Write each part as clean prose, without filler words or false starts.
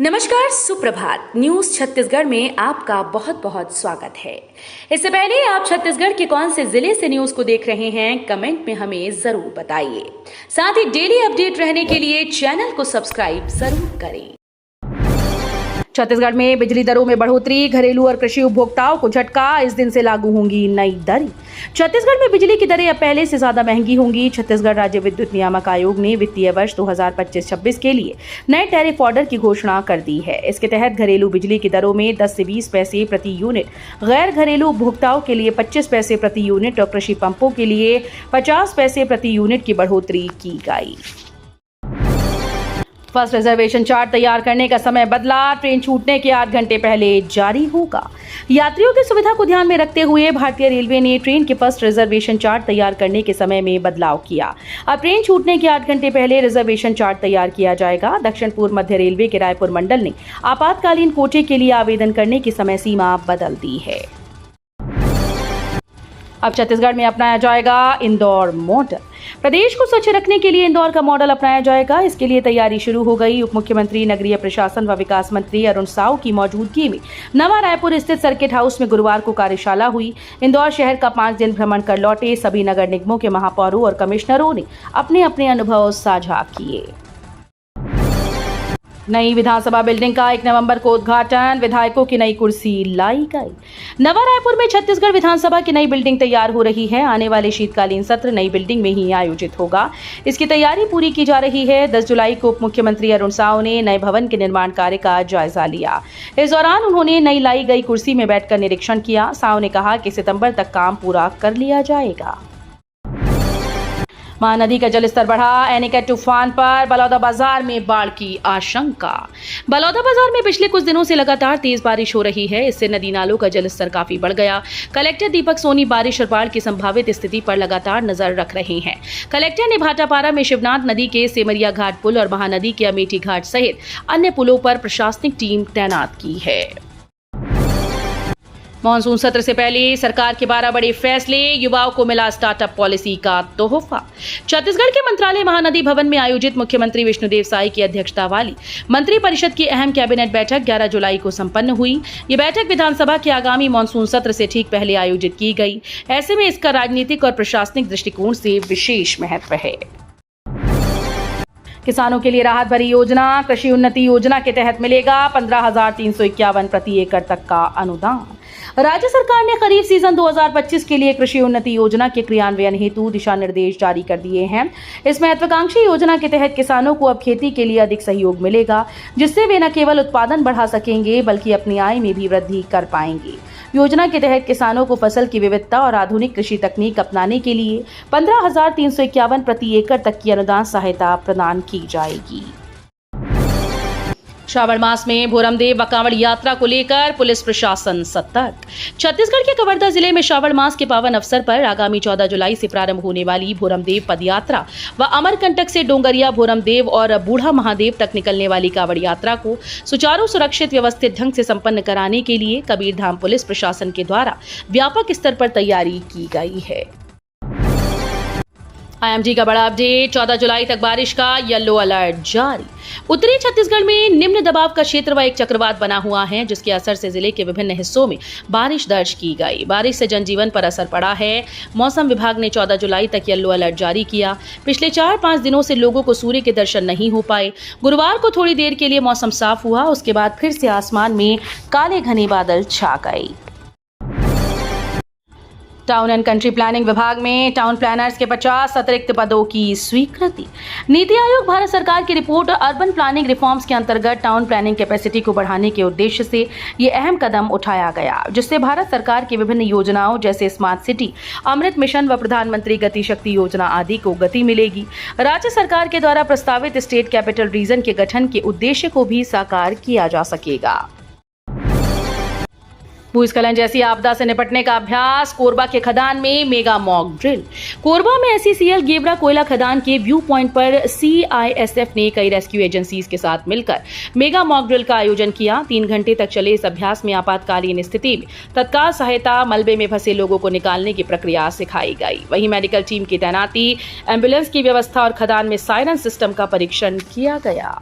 नमस्कार, सुप्रभात। न्यूज छत्तीसगढ़ में आपका बहुत बहुत स्वागत है। इससे पहले आप छत्तीसगढ़ के कौन से जिले से न्यूज को देख रहे हैं, कमेंट में हमें जरूर बताइए। साथ ही डेली अपडेट रहने के लिए चैनल को सब्सक्राइब जरूर करें। छत्तीसगढ़ में बिजली दरों में बढ़ोतरी, घरेलू और कृषि उपभोक्ताओं को झटका। इस दिन से लागू होंगी नई दरें। छत्तीसगढ़ में बिजली की दरें अब पहले से ज्यादा महंगी होंगी। छत्तीसगढ़ राज्य विद्युत नियामक आयोग ने वित्तीय वर्ष 2025-26 के लिए नए टैरिफ ऑर्डर की घोषणा कर दी है। इसके तहत घरेलू बिजली की दरों में 10 से 20 पैसे प्रति यूनिट, गैर घरेलू उपभोक्ताओं के लिए 25 पैसे प्रति यूनिट और कृषि पंपों के लिए 50 पैसे प्रति यूनिट की बढ़ोतरी की गई। फर्स्ट रिजर्वेशन चार्ट तैयार करने का समय बदला। ट्रेन छूटने के 8 घंटे पहले जारी होगा। यात्रियों की सुविधा को ध्यान में रखते हुए भारतीय रेलवे ने ट्रेन के फर्स्ट रिजर्वेशन चार्ट तैयार करने के समय में बदलाव किया। अब ट्रेन छूटने के 8 घंटे पहले रिजर्वेशन चार्ट तैयार किया जाएगा। दक्षिण पूर्व मध्य रेलवे के रायपुर मंडल ने आपातकालीन कोटे के लिए आवेदन करने की समय सीमा बदल दी है। अब छत्तीसगढ़ में अपनाया जाएगा इंदौर मॉडल। प्रदेश को स्वच्छ रखने के लिए इंदौर का मॉडल अपनाया जाएगा। इसके लिए तैयारी शुरू हो गई। उप मुख्यमंत्री, नगरीय प्रशासन व विकास मंत्री अरुण साव की मौजूदगी में नवा रायपुर स्थित सर्किट हाउस में गुरुवार को कार्यशाला हुई। इंदौर शहर का 5 दिन भ्रमण कर लौटे सभी नगर निगमों के महापौरों और कमिश्नरों ने अपने अपने अनुभव साझा किए। नई विधानसभा बिल्डिंग का 1 नवंबर को उद्घाटन, विधायकों की नई कुर्सी लाई गई। नवा रायपुर में छत्तीसगढ़ विधानसभा की नई बिल्डिंग तैयार हो रही है। आने वाले शीतकालीन सत्र नई बिल्डिंग में ही आयोजित होगा। इसकी तैयारी पूरी की जा रही है। 10 जुलाई को उप मुख्यमंत्री अरुण साव ने नए भवन के निर्माण कार्य का जायजा लिया। इस दौरान उन्होंने नई लाई गई कुर्सी में बैठकर निरीक्षण किया। साव ने कहा कि सितंबर तक काम पूरा कर लिया जाएगा। महानदी का जलस्तर बढ़ा। एनीकट तूफान पर बलौदाबाजार में बाढ़ की आशंका। बलौदाबाजार में पिछले कुछ दिनों से लगातार तेज बारिश हो रही है। इससे नदी नालों का जलस्तर काफी बढ़ गया। कलेक्टर दीपक सोनी बारिश और बाढ़ की संभावित स्थिति पर लगातार नजर रख रहे हैं। कलेक्टर ने भाटापारा में शिवनाथ नदी के सेमरिया घाट पुल और महानदी के अमेठी घाट सहित अन्य पुलों पर प्रशासनिक टीम तैनात की है। मॉनसून सत्र से पहले सरकार के 12 बड़े फैसले, युवाओं को मिला स्टार्टअप पॉलिसी का तोहफा। छत्तीसगढ़ के मंत्रालय महानदी भवन में आयोजित मुख्यमंत्री विष्णुदेव साय की अध्यक्षता वाली मंत्रिपरिषद की अहम कैबिनेट बैठक 11 जुलाई को संपन्न हुई। ये बैठक विधानसभा के आगामी मॉनसून सत्र से ठीक पहले आयोजित की गई। ऐसे में इसका राजनीतिक और प्रशासनिक दृष्टिकोण से विशेष महत्व है। किसानों के लिए राहत भरी योजना। कृषि उन्नति योजना के तहत मिलेगा 15,351 प्रति एकड़ तक का अनुदान। राज्य सरकार ने खरीफ सीजन 2025 के लिए कृषि उन्नति योजना के क्रियान्वयन हेतु दिशा निर्देश जारी कर दिए हैं। इस महत्वाकांक्षी योजना के तहत किसानों को अब खेती के लिए अधिक सहयोग मिलेगा, जिससे वे न केवल उत्पादन बढ़ा सकेंगे बल्कि अपनी आय में भी वृद्धि कर पाएंगे। योजना के तहत किसानों को फसल की विविधता और आधुनिक कृषि तकनीक अपनाने के लिए 15,351 प्रति एकड़ तक की अनुदान सहायता प्रदान की जाएगी। श्रावण मास में भोरमदेव व कांवड़ यात्रा को लेकर पुलिस प्रशासन सतर्क। छत्तीसगढ़ के कवर्धा जिले में श्रावण मास के पावन अवसर पर आगामी 14 जुलाई से प्रारंभ होने वाली भोरमदेव पदयात्रा व अमरकंटक से डोंगरिया, भोरमदेव और बूढ़ा महादेव तक निकलने वाली कांवड़ यात्रा को सुचारू, सुरक्षित, व्यवस्थित ढंग से संपन्न कराने के लिए कबीरधाम पुलिस प्रशासन के द्वारा व्यापक स्तर पर तैयारी की गई है। आईएमडी का बड़ा अपडेट। 14 जुलाई तक बारिश का येलो अलर्ट जारी। उत्तरी छत्तीसगढ़ में निम्न दबाव का क्षेत्र व एक चक्रवात बना हुआ है, जिसके असर से जिले के विभिन्न हिस्सों में बारिश दर्ज की गई। बारिश से जनजीवन पर असर पड़ा है। मौसम विभाग ने 14 जुलाई तक येलो अलर्ट जारी किया। पिछले 4-5 दिनों से लोगों को सूर्य के दर्शन नहीं हो पाए। गुरुवार को थोड़ी देर के लिए मौसम साफ हुआ, उसके बाद फिर से आसमान में काले घने बादल छा गए। टाउन एंड कंट्री प्लानिंग विभाग में टाउन प्लानर्स के 50 अतिरिक्त पदों की स्वीकृति। नीति आयोग भारत सरकार की रिपोर्ट अर्बन प्लानिंग रिफॉर्म्स के अंतर्गत टाउन प्लानिंग कैपेसिटी को बढ़ाने के उद्देश्य से ये अहम कदम उठाया गया, जिससे भारत सरकार की विभिन्न योजनाओं जैसे स्मार्ट सिटी, अमृत मिशन व प्रधानमंत्री गति शक्ति योजना आदि को गति मिलेगी। राज्य सरकार के द्वारा प्रस्तावित स्टेट कैपिटल रीजन के गठन के उद्देश्य को भी साकार किया जा सकेगा। भूस्खलन जैसी आपदा से निपटने का अभ्यास। कोरबा के खदान में मेगा मॉक ड्रिल। कोरबा में SCCL गेवरा कोयला खदान के व्यू पॉइंट पर CISF ने कई रेस्क्यू एजेंसीज के साथ मिलकर मेगा मॉक ड्रिल का आयोजन किया। 3 घंटे तक चले इस अभ्यास में आपातकालीन स्थिति में तत्काल सहायता, मलबे में फंसे लोगों को निकालने की प्रक्रिया सिखाई गई। वहीं मेडिकल टीम की तैनाती, एम्बुलेंस की व्यवस्था और खदान में सायरन सिस्टम का परीक्षण किया गया।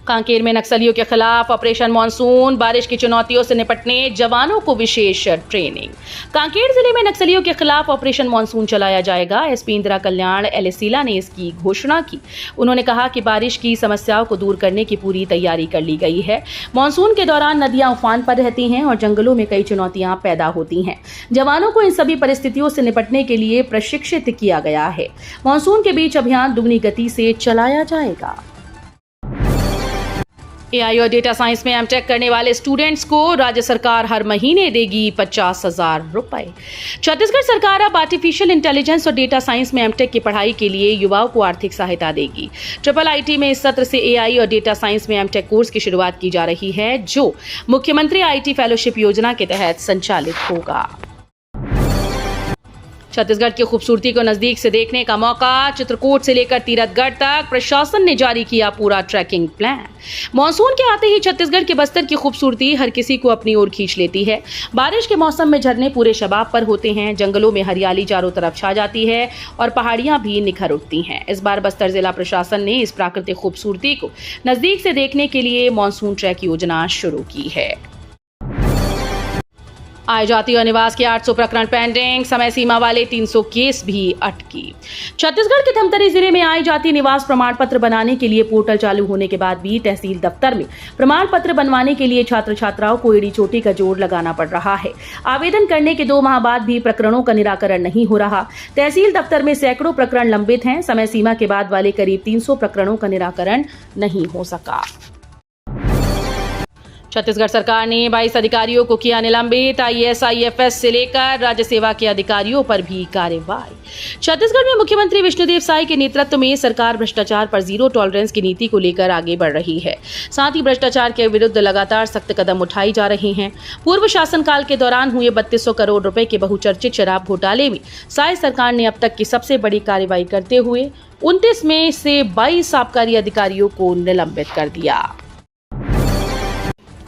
कांकेर में नक्सलियों के खिलाफ ऑपरेशन मानसून, बारिश की चुनौतियों से निपटने जवानों को विशेष ट्रेनिंग। कांकेर जिले में नक्सलियों के खिलाफ ऑपरेशन मानसून चलाया जाएगा। एसपी इंदिरा कल्याण एलेसीला ने इसकी घोषणा की। उन्होंने कहा कि बारिश की समस्याओं को दूर करने की पूरी तैयारी कर ली गई है। मानसून के दौरान नदियां उफान पर रहती हैं और जंगलों में कई चुनौतियां पैदा होती हैं। जवानों को इन सभी परिस्थितियों से निपटने के लिए प्रशिक्षित किया गया है। मानसून के बीच अभियान दुगनी गति से चलाया जाएगा। एआई और डेटा साइंस में एमटेक करने वाले स्टूडेंट्स को राज्य सरकार हर महीने देगी 50,000 रुपए। छत्तीसगढ़ सरकार अब आर्टिफिशियल इंटेलिजेंस और डेटा साइंस में एमटेक की पढ़ाई के लिए युवाओं को आर्थिक सहायता देगी। ट्रिपल आईटी में इस सत्र से एआई और डेटा साइंस में एमटेक कोर्स की शुरुआत की जा रही है, जो मुख्यमंत्री आईटी फेलोशिप योजना के तहत संचालित होगा। छत्तीसगढ़ की खूबसूरती को नजदीक से देखने का मौका, चित्रकूट से लेकर तीरथगढ़ तक प्रशासन ने जारी किया पूरा ट्रैकिंग प्लान। मानसून के आते ही छत्तीसगढ़ के बस्तर की खूबसूरती हर किसी को अपनी ओर खींच लेती है। बारिश के मौसम में झरने पूरे शबाब पर होते हैं, जंगलों में हरियाली चारों तरफ छा जाती है और पहाड़ियां भी निखर उठती हैं। इस बार बस्तर जिला प्रशासन ने इस प्राकृतिक खूबसूरती को नजदीक से देखने के लिए मानसून ट्रैक योजना शुरू की है। आय जाति और निवास के 800 प्रकरण पेंडिंग, समय सीमा वाले 300 केस भी अटकी। छत्तीसगढ़ के धमतरी जिले में आय जाति निवास प्रमाण पत्र बनाने के लिए पोर्टल चालू होने के बाद भी तहसील दफ्तर में प्रमाण पत्र बनवाने के लिए छात्र छात्राओं को एड़ी चोटी का जोड़ लगाना पड़ रहा है। आवेदन करने के 2 माह बाद भी प्रकरणों का निराकरण नहीं हो रहा। तहसील दफ्तर में सैकड़ों प्रकरण लंबित हैं। समय सीमा के बाद वाले करीब 300 प्रकरणों का निराकरण नहीं हो सका। छत्तीसगढ़ सरकार ने 22 अधिकारियों को किया निलंबित। आईएएस आईएफएस से लेकर राज्य सेवा के अधिकारियों पर भी कार्रवाई। छत्तीसगढ़ में मुख्यमंत्री विष्णुदेव साय के नेतृत्व में सरकार भ्रष्टाचार पर जीरो टॉलरेंस की नीति को लेकर आगे बढ़ रही है। साथ ही भ्रष्टाचार के विरुद्ध लगातार सख्त कदम उठाए जा रहे हैं। पूर्व शासनकाल के दौरान हुए 3200 करोड़ रुपए के बहुचर्चित शराब घोटाले में साय सरकार ने अब तक की सबसे बड़ी कार्रवाई करते हुए 29 में से 22 आबकारी अधिकारियों को निलंबित कर दिया।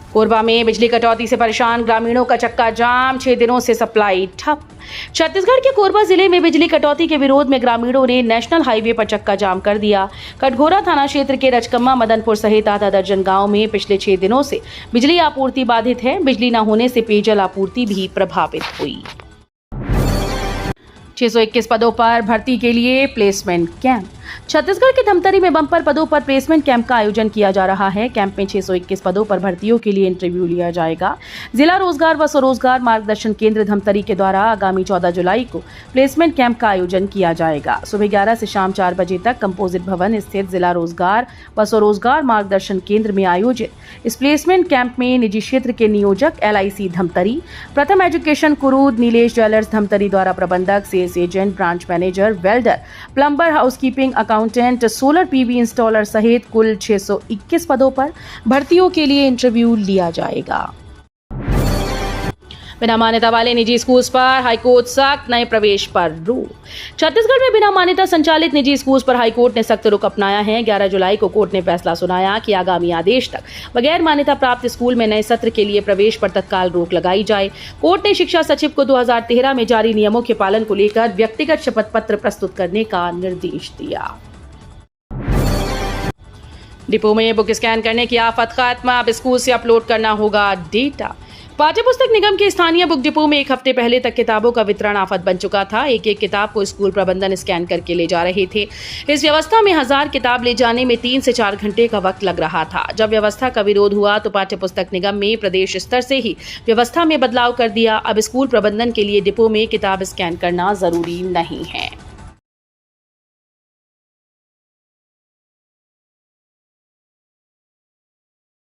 कोरबा में बिजली कटौती से परेशान ग्रामीणों का चक्का जाम, 6 दिनों से सप्लाई ठप। छत्तीसगढ़ के कोरबा जिले में बिजली कटौती के विरोध में ग्रामीणों ने नेशनल हाईवे पर चक्का जाम कर दिया। कटघोरा थाना क्षेत्र के रजकम्मा, मदनपुर सहित आधा दर्जन गांव में पिछले 6 दिनों से बिजली आपूर्ति बाधित है। बिजली न होने से पेयजल आपूर्ति भी प्रभावित हुई। 621 पदों पर भर्ती के लिए प्लेसमेंट कैंप। छत्तीसगढ़ के धमतरी में बंपर पदों पर प्लेसमेंट कैंप का आयोजन किया जा रहा है। कैंप में 621 पदों पर भर्तियों के लिए इंटरव्यू लिया जाएगा। जिला रोजगार व स्वरोजगार मार्गदर्शन केंद्र धमतरी के द्वारा आगामी 14 जुलाई को प्लेसमेंट कैंप का आयोजन किया जाएगा। सुबह 11 से शाम 4 बजे तक कंपोजिट भवन स्थित जिला रोजगार व स्वरोजगार मार्गदर्शन केंद्र में आयोजित इस प्लेसमेंट कैंप में निजी क्षेत्र के नियोजक LIC Dhamtari, Pratham education Kurud, Nilesh jewellers Dhamtari द्वारा प्रबंधक, sales agent, branch manager, welder, plumber, housekeeping, accountant, solar PV installer सहित कुल 621 पदों पर भर्तियों के लिए इंटरव्यू लिया जाएगा। बिना मान्यता वाले निजी स्कूल्स पर हाईकोर्ट सख्त, नए प्रवेश पर रोक। छत्तीसगढ़ में बिना मान्यता संचालित निजी स्कूल्स पर हाईकोर्ट ने सख्त रुख अपनाया है। 11 जुलाई को कोर्ट ने फैसला सुनाया कि आगामी आदेश तक बगैर मान्यता प्राप्त स्कूल में नए सत्र के लिए प्रवेश पर तत्काल रोक लगाई जाए। कोर्ट ने शिक्षा सचिव को 2013 में जारी नियमों के पालन को लेकर व्यक्तिगत शपथ पत्र प्रस्तुत करने का निर्देश दिया। डिपो में बुक स्कैन करने की आफत खत्म, अब स्कूल से अपलोड करना होगा डेटा। पाठ्य पुस्तक निगम के स्थानीय बुक डिपो में 1 हफ्ते पहले तक किताबों का वितरण आफत बन चुका था। एक किताब को स्कूल प्रबंधन स्कैन करके ले जा रहे थे। इस व्यवस्था में 1000 किताब ले जाने में 3 से 4 घंटे का वक्त लग रहा था। जब व्यवस्था का विरोध हुआ तो पाठ्य पुस्तक निगम में प्रदेश स्तर से ही व्यवस्था में बदलाव कर दिया। अब स्कूल प्रबंधन के लिए डिपो में किताब स्कैन करना जरूरी नहीं है।